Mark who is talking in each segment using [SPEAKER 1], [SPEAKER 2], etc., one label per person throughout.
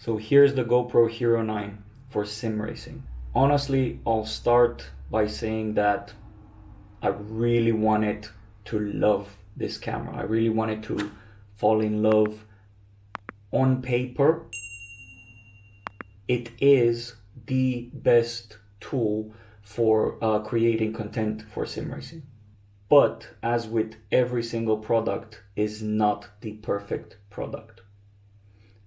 [SPEAKER 1] So here's the GoPro Hero 9 for sim racing. Honestly, I'll start by saying that I really wanted to love this camera. I really wanted to fall in love. On paper, it is the best tool for creating content for sim racing. But as with every single product, is not the perfect product.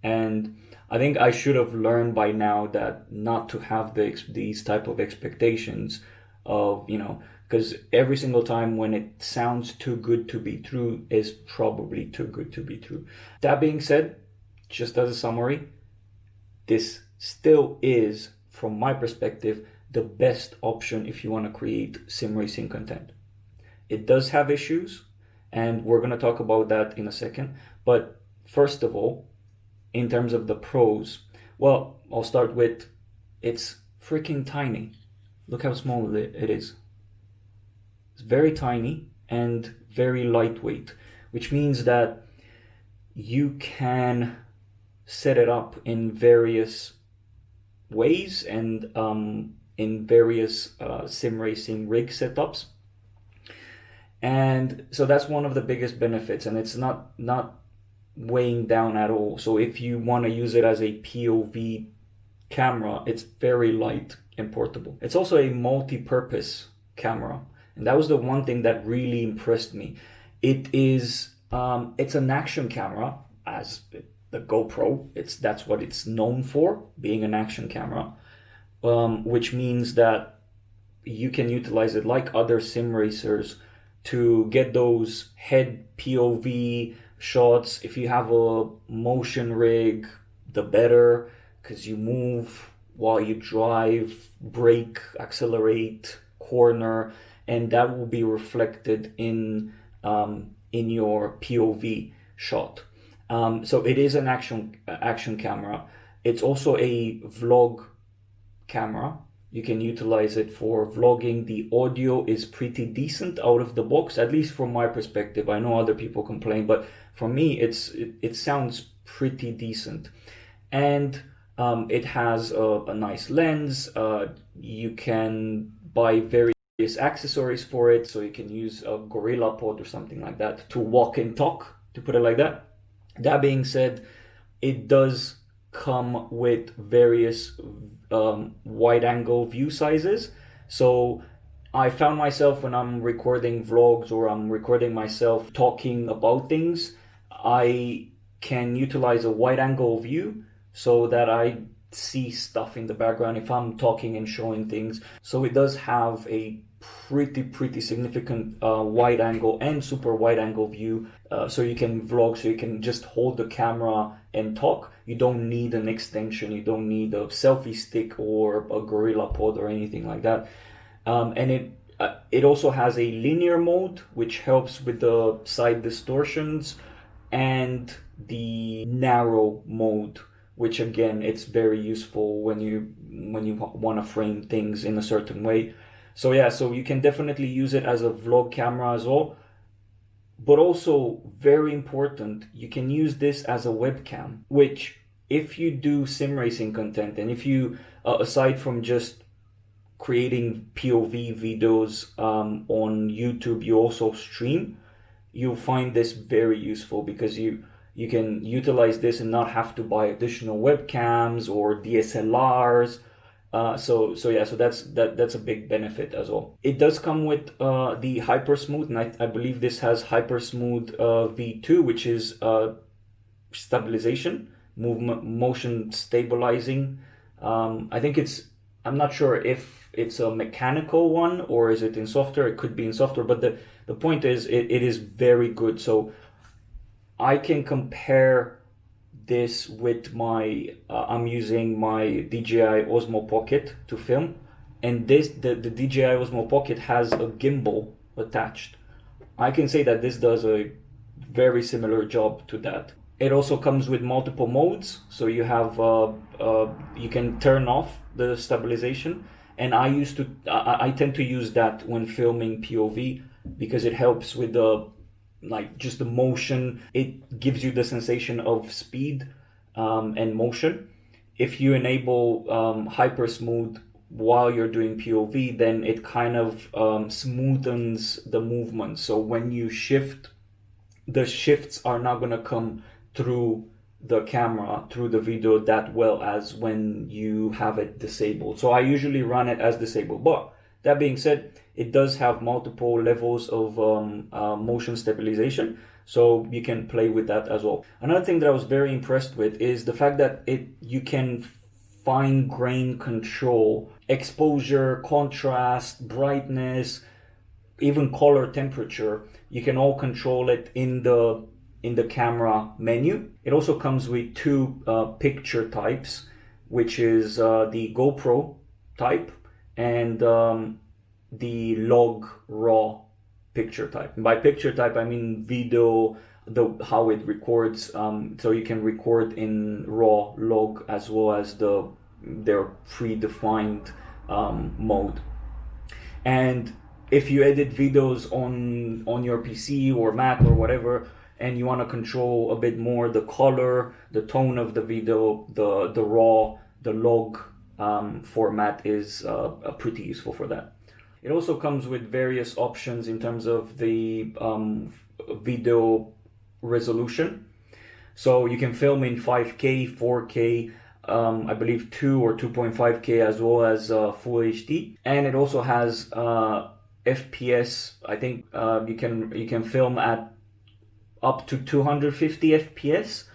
[SPEAKER 1] And I think I should have learned by now that not to have these type of expectations of, because every single time when it sounds too good to be true is probably too good to be true. That being said, just as a summary, this still is, from my perspective, the best option if you want to create sim racing content. It does have issues, and we're going to talk about that in a second. But first of all, in terms of the pros, well, I'll start with it's freaking tiny. Look how small it is. It's very tiny and very lightweight, which means that you can set it up in various ways and in various sim racing rig setups. And so that's one of the biggest benefits, and it's not weighing down at all. So if you want to use it as a POV camera, it's very light and portable. It's also a multi-purpose camera, and that was the one thing that really impressed me. It's an action camera, as the GoPro. That's what it's known for, being an action camera, which means that you can utilize it like other sim racers to get those head POV shots. If you have a motion rig, the better, because you move while you drive, brake, accelerate, corner, and that will be reflected in your POV shot. So it is an action camera. It's also a vlog camera. You can utilize it for vlogging. The audio is pretty decent out of the box, at least from my perspective. I know other people complain, but for me, it sounds pretty decent. And it has a nice lens. You can buy various accessories for it, so you can use a Gorilla Pod or something like that to walk and talk, to put it like that. That being said, it does come with various wide angle view sizes. So I found myself, when I'm recording vlogs or I'm recording myself talking about things, I can utilize a wide angle view so that I see stuff in the background if I'm talking and showing things. So it does have a pretty significant wide angle and super wide angle view, so you can vlog, so you can just hold the camera and talk. You don't need an extension, you don't need a selfie stick or a Gorilla Pod or anything like that. And it also has a linear mode, which helps with the side distortions, and the narrow mode, which again, it's very useful when you want to frame things in a certain way. So yeah, so you can definitely use it as a vlog camera as well. But also, very important, you can use this as a webcam, which if you do sim racing content, and if you, aside from just creating POV videos on YouTube, you also stream, you'll find this very useful, because you can utilize this and not have to buy additional webcams or DSLRs. So that's a big benefit as well. It does come with the Hyper Smooth, and I believe this has Hyper Smooth V2, which is stabilization, motion stabilizing. I think I'm not sure if it's a mechanical one or is it in software. It could be in software, but the point is it is very good. So I can compare this with I'm using my DJI Osmo Pocket to film, and the DJI Osmo Pocket has a gimbal attached. I can say that this does a very similar job to that. It also comes with multiple modes, so you have you can turn off the stabilization, and I tend to use that when filming POV, because it helps with just the motion. It gives you the sensation of speed and motion. if you enable hyper smooth while you're doing POV, then it kind of smoothens the movement. So when you shift, the shifts are not going to come through the camera, through the video that well as when you have it disabled. So I usually run it as disabled. But that being said, it does have multiple levels of motion stabilization, so you can play with that as well. Another thing that I was very impressed with is the fact that you can fine grain control exposure, contrast, brightness, even color temperature. You can all control it in the camera menu. It also comes with two picture types, which is the GoPro type and the log raw picture type. And by picture type, I mean video, how it records. So you can record in raw, log, as well as their predefined mode. And if you edit videos on your PC or Mac or whatever, and you want to control a bit more the color, the tone of the video, the raw, the log format is pretty useful for that. It also comes with various options in terms of the video resolution. So you can film in 5K, 4K, I believe 2 or 2.5K, as well as full HD. And it also has FPS. I think you can film at up to 250 FPS,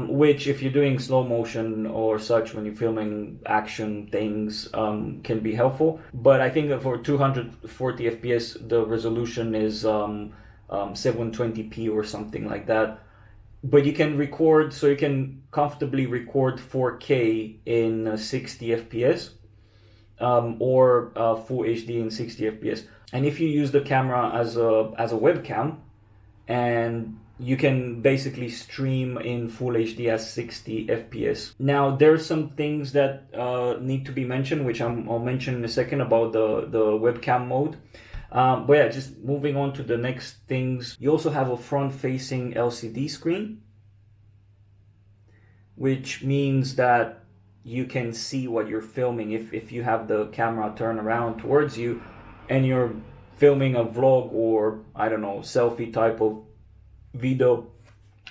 [SPEAKER 1] which if you're doing slow motion or such, when you're filming action things, can be helpful. But I think that for 240 FPS, the resolution is 720p or something like that. But you can record, so you can comfortably record 4K in 60 FPS or full HD in 60 FPS. And if you use the camera as a webcam, and you can basically stream in full HD at 60 FPS. Now, there's some things that need to be mentioned, which I'll mention in a second about the webcam mode. But yeah, just moving on to the next things. You also have a front-facing LCD screen, which means that you can see what you're filming. If you have the camera turned around towards you and you're filming a vlog or, I don't know, selfie type of video,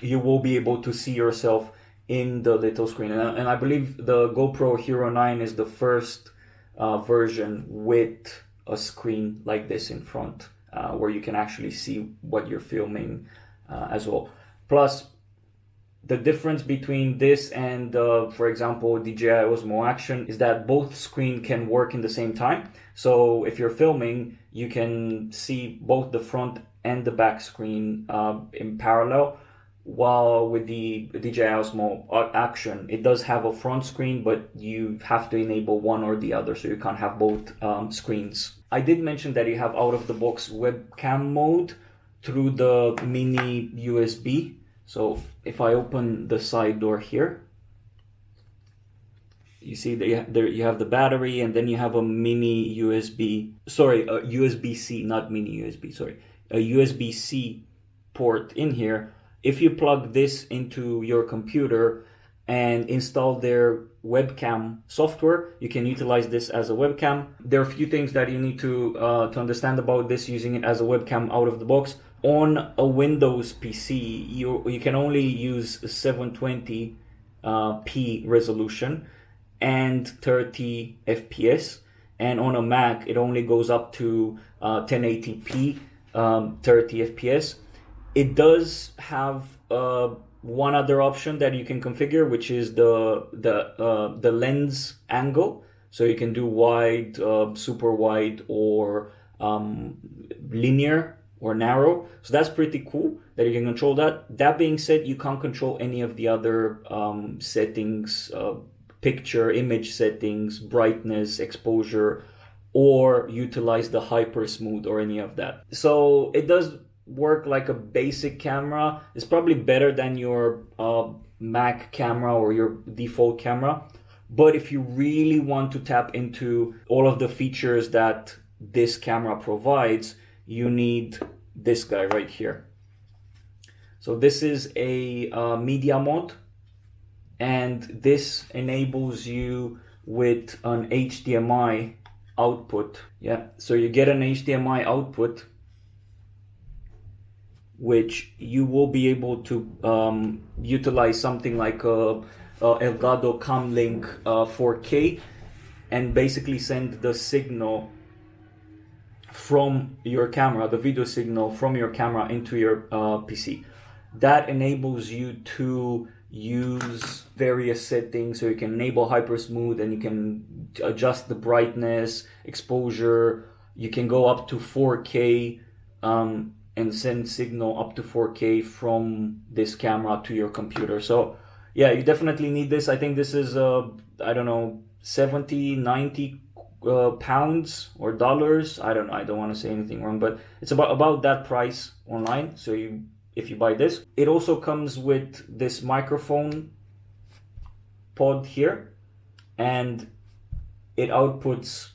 [SPEAKER 1] you will be able to see yourself in the little screen. And I believe the GoPro Hero 9 is the first version with a screen like this in front, where you can actually see what you're filming as well. Plus, the difference between this and, for example, DJI Osmo Action is that both screens can work in the same time. So if you're filming, you can see both the front and the back screen in parallel. While with the DJI Osmo Action, it does have a front screen, but you have to enable one or the other, so you can't have both screens. I did mention that you have out-of-the-box webcam mode through the mini USB. So if I open the side door here, you see that you have the battery, and then you have a mini USB, a USB-C, not mini USB, sorry, a USB-C port in here. If you plug this into your computer and install their webcam software, you can utilize this as a webcam. There are a few things that you need to understand about this, using it as a webcam out of the box. On a Windows PC, you can only use 720p resolution and 30 FPS, and on a Mac it only goes up to 1080p, 30 FPS. It does have one other option that you can configure, which is the lens angle. So you can do wide, super wide, or linear or narrow. So that's pretty cool that you can control that. That being said, you can't control any of the other settings, picture, image settings, brightness, exposure, or utilize the hyper smooth or any of that. So it does work like a basic camera. It's probably better than your Mac camera or your default camera. But if you really want to tap into all of the features that this camera provides, you need this guy right here. So this is a media mod. and this enables you with an HDMI output. Yeah, so you get an HDMI output, which you will be able to utilize something like a Elgato Comlink 4K, and basically send the signal from your camera, the video signal from your camera into your PC. That enables you to use various settings, so you can enable hyper smooth and you can adjust the brightness, exposure. You can go up to 4K and send signal up to 4K from this camera to your computer. So yeah, you definitely need this. I think this is I don't know, 70, 90 pounds or dollars. I don't want to say anything wrong, but it's about that price online. So if you buy this, it also comes with this microphone pod here, and it outputs.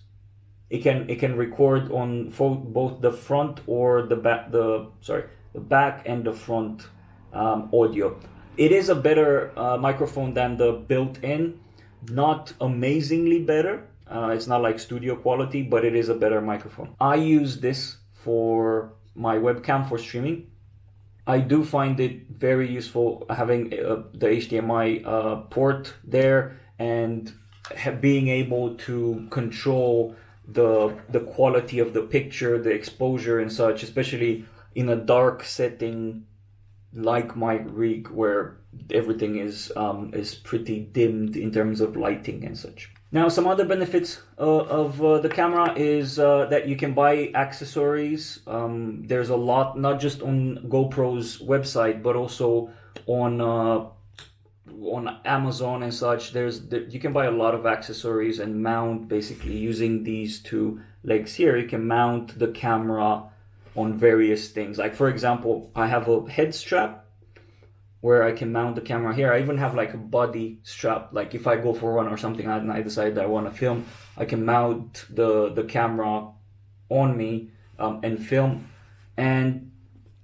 [SPEAKER 1] It can record on both the front or the back. The back and the front audio. It is a better microphone than the built-in. Not amazingly better. It's not like studio quality, but it is a better microphone. I use this for my webcam for streaming. I do find it very useful having the HDMI port there, and being able to control the quality of the picture, the exposure and such, especially in a dark setting like my rig where everything is pretty dimmed in terms of lighting and such. Now, some other benefits of the camera is that you can buy accessories. There's a lot, not just on GoPro's website, but also on Amazon and such. You can buy a lot of accessories and mount, basically using these two legs here. You can mount the camera on various things. Like, for example, I have a head strap where I can mount the camera here. I even have like a body strap. Like if I go for a run or something and I decide that I want to film, I can mount the camera on me and film. And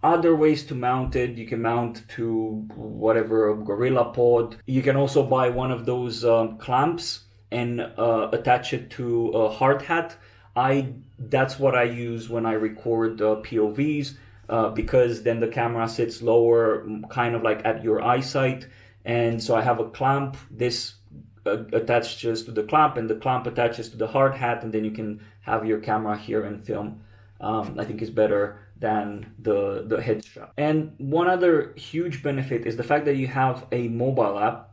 [SPEAKER 1] other ways to mount it, you can mount to whatever, a Gorilla Pod. You can also buy one of those clamps and attach it to a hard hat. That's what I use when I record POVs. Because then the camera sits lower, kind of like at your eyesight. And so I have a clamp, this attaches to the clamp, and the clamp attaches to the hard hat, and then you can have your camera here and film. I think is better than the head strap. And one other huge benefit is the fact that you have a mobile app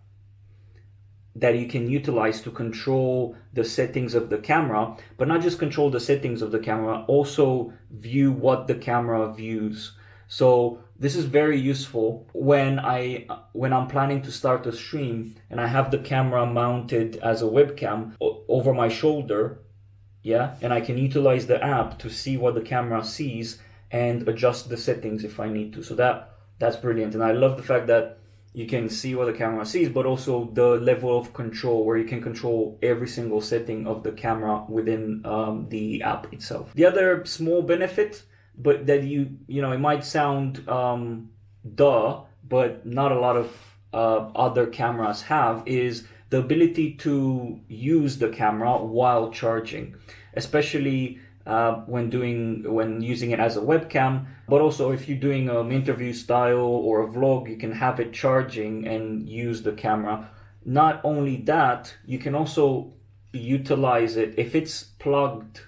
[SPEAKER 1] that you can utilize to control the settings of the camera, but not just control the settings of the camera, also view what the camera views. So this is very useful when I'm planning to start a stream and I have the camera mounted as a webcam over my shoulder, yeah, and I can utilize the app to see what the camera sees and adjust the settings if I need to. So that's brilliant, and I love the fact that you can see what the camera sees, but also the level of control where you can control every single setting of the camera within the app itself. The other small benefit, but that it might sound duh, but not a lot of other cameras have, is the ability to use the camera while charging, especially when using it as a webcam, but also if you're doing an interview style or a vlog, you can have it charging and use the camera. Not only that, you can also utilize it if it's plugged.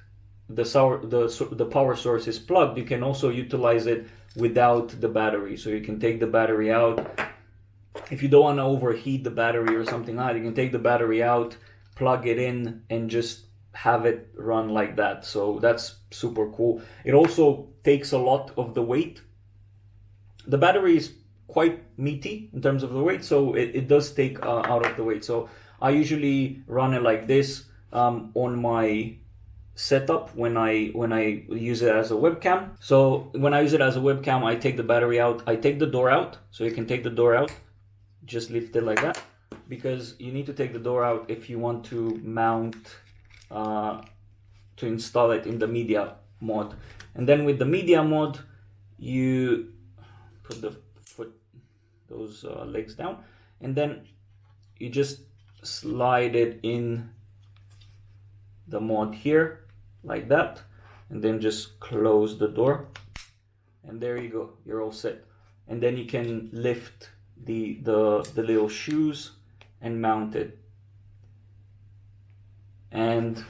[SPEAKER 1] The power source is plugged. You can also utilize it without the battery. So you can take the battery out. If you don't want to overheat the battery or something like that, you can take the battery out, plug it in, and just have it run like that. So that's super cool. It also takes a lot of the weight. The battery is quite meaty in terms of the weight, so it does take out of the weight. So I usually run it like this on my setup when I use it as a webcam. So when I use it as a webcam, I take the battery out, I take the door out, so you can take the door out, just lift it like that, because you need to take the door out if you want to mount to install it in the media mode. And then with the media mode, you put those legs down, and then you just slide it in the mod here like that, and then just close the door, and there you go, you're all set. And then you can lift the little shoes and mount it, and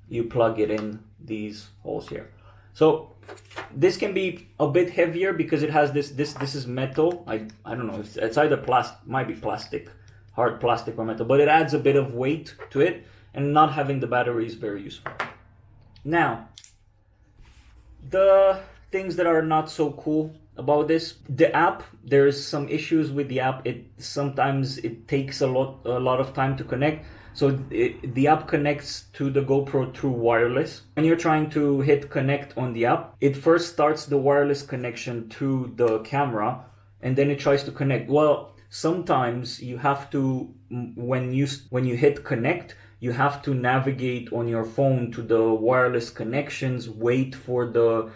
[SPEAKER 1] you plug it in these holes here. So this can be a bit heavier because it has this is metal. I don't know, it's either might be plastic, hard plastic or metal, but it adds a bit of weight to it, and not having the battery is very useful. Now, the things that are not so cool about this, the app, there's some issues with the app. Sometimes it takes a lot of time to connect. So the app connects to the GoPro through wireless. When you're trying to hit connect on the app, it first starts the wireless connection to the camera, and then it tries to connect. Well, sometimes you have to, when you hit connect, you have to navigate on your phone to the wireless connections, wait for the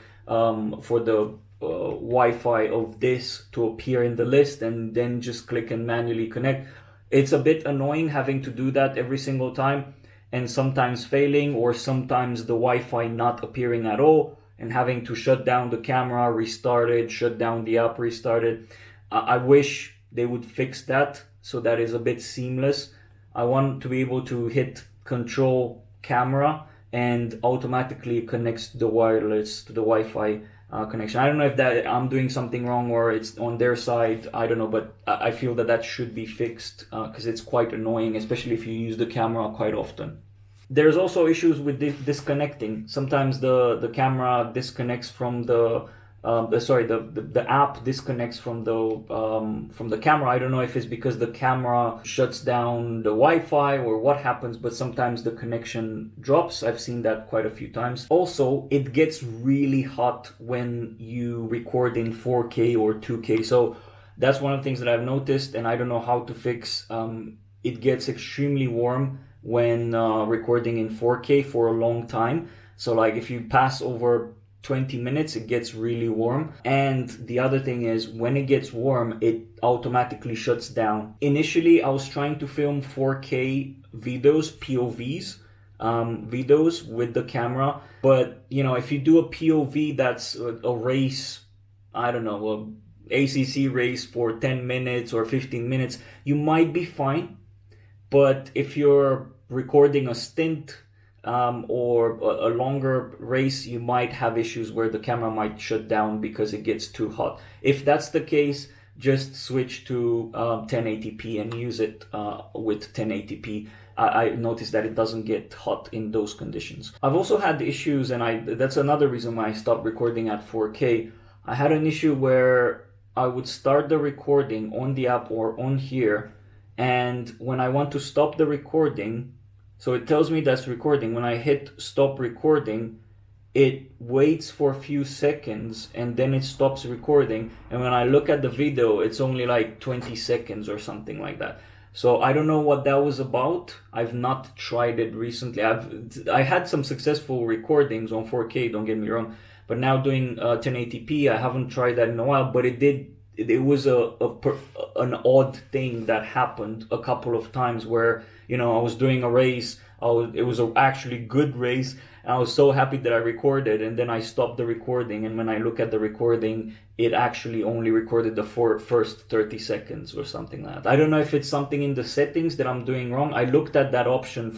[SPEAKER 1] Wi-Fi of this to appear in the list, and then just click and manually connect. It's a bit annoying having to do that every single time, and sometimes failing, or sometimes the Wi-Fi not appearing at all, and having to shut down the camera, restart it, shut down the app, restart it. I wish they would fix that so that is a bit seamless. I want to be able to hit control camera and automatically connects to the wireless, to the Wi-Fi connection. I don't know if that I'm doing something wrong or it's on their side. I don't know, but I feel that should be fixed because it's quite annoying, especially if you use the camera quite often. There's also issues with disconnecting. Sometimes the camera disconnects from the app disconnects from the camera. I don't know if it's because the camera shuts down the Wi-Fi or what happens, but sometimes the connection drops. I've seen that quite a few times. Also, it gets really hot when you record in 4K or 2K. So that's one of the things that I've noticed, and I don't know how to fix. It gets extremely warm when recording in 4K for a long time. So like if you pass over 20 minutes, it gets really warm. And the other thing is, when it gets warm, it automatically shuts down. Initially, I was trying to film 4K videos, POVs, videos with the camera. But, you know, if you do a POV that's a race, I don't know, a ACC race for 10 minutes or 15 minutes, you might be fine. But if you're recording a stint, or a longer race, you might have issues where the camera might shut down because it gets too hot. If that's the case, just switch to 1080p and use it with 1080p. I noticed that it doesn't get hot in those conditions. I've also had issues, and that's another reason why I stopped recording at 4K. I had an issue where I would start the recording on the app or on here, and when I want to stop the recording, so it tells me that's recording. When I hit stop recording, it waits for a few seconds and then it stops recording. And when I look at the video, it's only like 20 seconds or something like that. So I don't know what that was about. I've not tried it recently. I had some successful recordings on 4K, don't get me wrong. But now doing 1080p, I haven't tried that in a while, but it was an odd thing that happened a couple of times where, you know, I was doing a race, it was an actually good race, and I was so happy that I recorded, and then I stopped the recording, and when I look at the recording, it actually only recorded the first 30 seconds or something like that. I don't know if it's something in the settings that I'm doing wrong. I looked at that option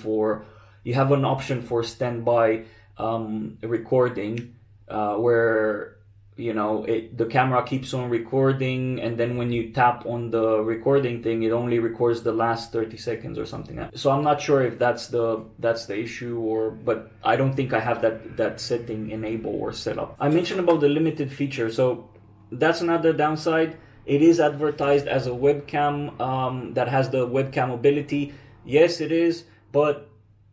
[SPEAKER 1] you have an option for standby recording, where, you know, the camera keeps on recording, and then when you tap on the recording thing, it only records the last 30 seconds or something. So I'm not sure if that's the issue, but I don't think I have that setting enabled or set up. I mentioned about the limited feature, so that's another downside. It is advertised as a webcam that has the webcam ability. Yes, it is, but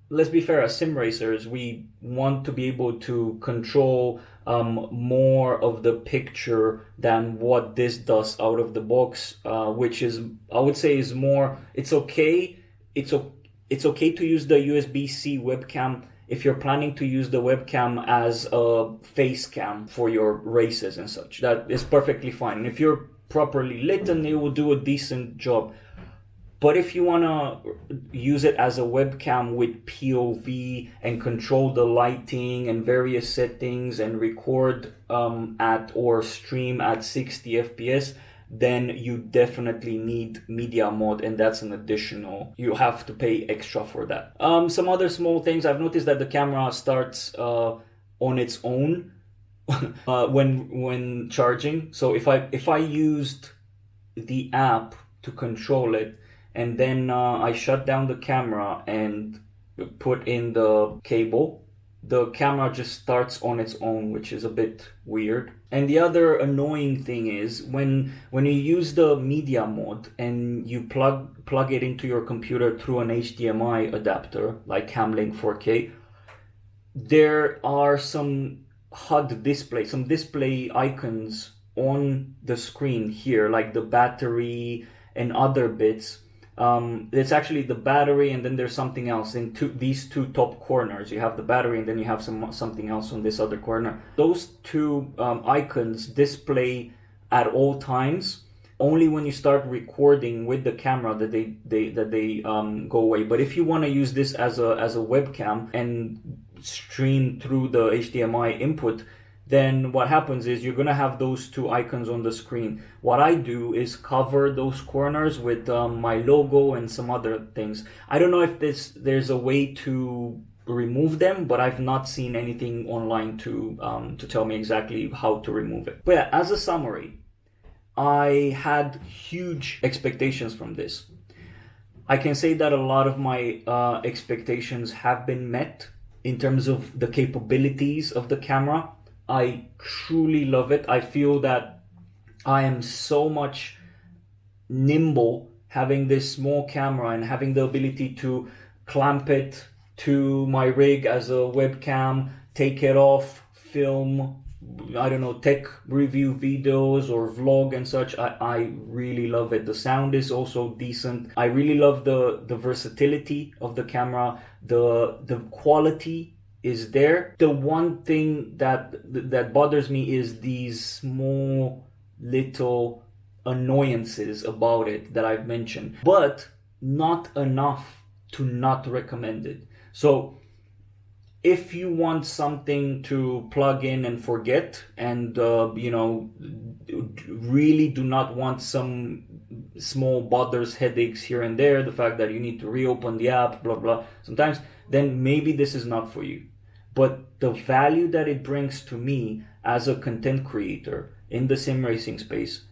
[SPEAKER 1] let's be fair, as sim racers, we want to be able to control more of the picture than what this does out of the box, which is, I would say, is more, it's okay. It's okay to use the USB-C webcam if you're planning to use the webcam as a face cam for your races and such. That is perfectly fine. And if you're properly lit, then it will do a decent job. But if you want to use it as a webcam with POV and control the lighting and various settings and record at or stream at 60 FPS, then you definitely need media mod, and that's an additional, you have to pay extra for that. Some other small things, I've noticed that the camera starts on its own when charging. So if I used the app to control it, and then I shut down the camera and put in the cable, the camera just starts on its own, which is a bit weird. And the other annoying thing is when you use the media mod and you plug it into your computer through an HDMI adapter like Camlink 4K, there are some HUD display, some display icons on the screen here, like the battery and other bits. It's actually the battery, and then there's something else in these two top corners. You have the battery, and then you have something else on this other corner. Those two icons display at all times. Only when you start recording with the camera that they go away. But if you want to use this as a webcam and stream through the HDMI input, then what happens is you're going to have those two icons on the screen. What I do is cover those corners with my logo and some other things. I don't know if there's a way to remove them, but I've not seen anything online to tell me exactly how to remove it. But yeah, as a summary, I had huge expectations from this. I can say that a lot of my expectations have been met in terms of the capabilities of the camera. I truly love it. I feel that I am so much nimble having this small camera and having the ability to clamp it to my rig as a webcam, take it off, film, I don't know, tech review videos or vlog and such. I really love it. The sound is also decent. I really love the versatility of the camera. The quality is there. The one thing that bothers me is these small little annoyances about it that I've mentioned, but not enough to not recommend it. So if you want something to plug in and forget, and really do not want some small bothers, headaches here and there, the fact that you need to reopen the app, blah blah sometimes, then maybe this is not for you. But the value that it brings to me as a content creator in the sim racing space,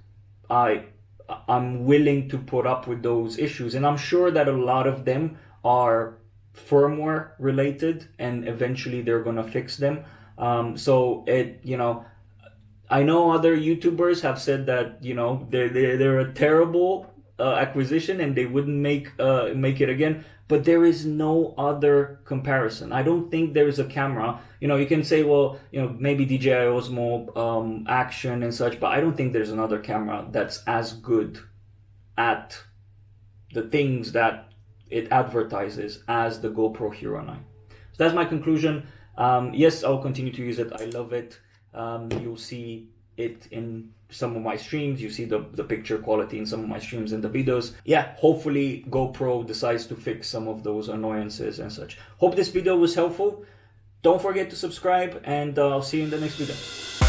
[SPEAKER 1] I'm willing to put up with those issues. And I'm sure that a lot of them are firmware related, and eventually they're going to fix them. I know other YouTubers have said that, they're a terrible acquisition and they wouldn't make it again. But there is no other comparison. I don't think there is a camera. You can say, well, maybe DJI Osmo action and such, but I don't think there's another camera that's as good at the things that it advertises as the GoPro Hero 9. So that's my conclusion. Yes, I'll continue to use it. I love it. You'll see it in some of my streams. You see the picture quality in some of my streams and the videos. Yeah, hopefully GoPro decides to fix some of those annoyances and such. Hope this video was helpful. Don't forget to subscribe, and I'll see you in the next video.